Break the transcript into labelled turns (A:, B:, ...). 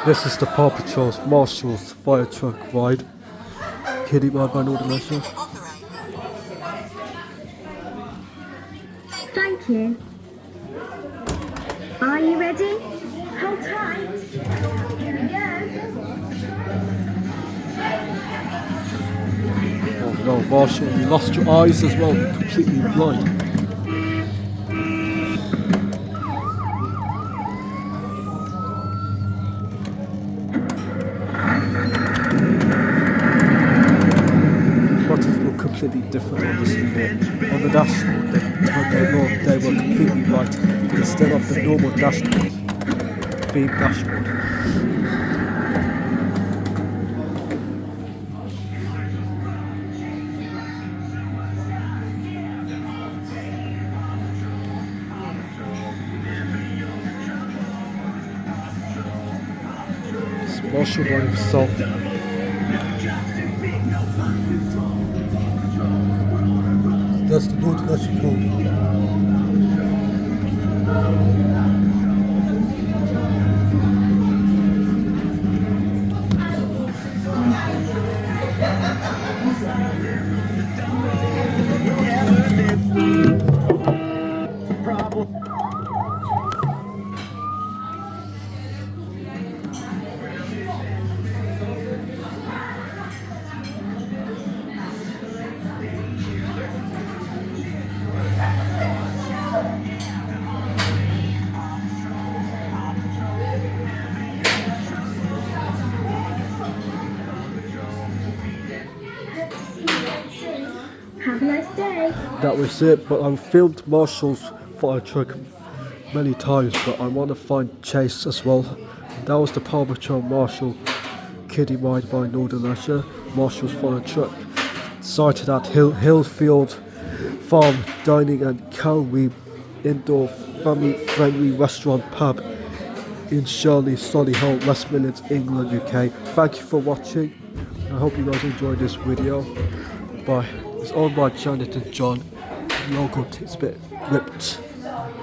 A: This is the Paw Patrol's Marshall's fire truck ride. Kiddie ride by Northern Leisure.
B: Thank you. Are you ready? Hold tight. Here we go.
A: Oh no, Marshall, you lost your eyes as well, completely blind. Buttons look completely different on this video. On the dashboard, they were completely white instead of the normal dashboard, theme dashboard. It's Marshall by himself. That's the Northern Leisure code.
B: Have a nice day.
A: That was it, but I've filmed Marshall's fire truck many times, but I want to find Chase as well. That was the Paw Patrol Marshall Kiddie ride by Northern Leisure, Marshall's fire truck. Sighted at Hillfield Farm Dining and Carvery indoor family-friendly restaurant pub in Shirley, Soilhull, West Midlands, England, UK. Thank you for watching. I hope you guys enjoyed this video. Bye. It's owned by Jonathan John, local Tisbit Ripped.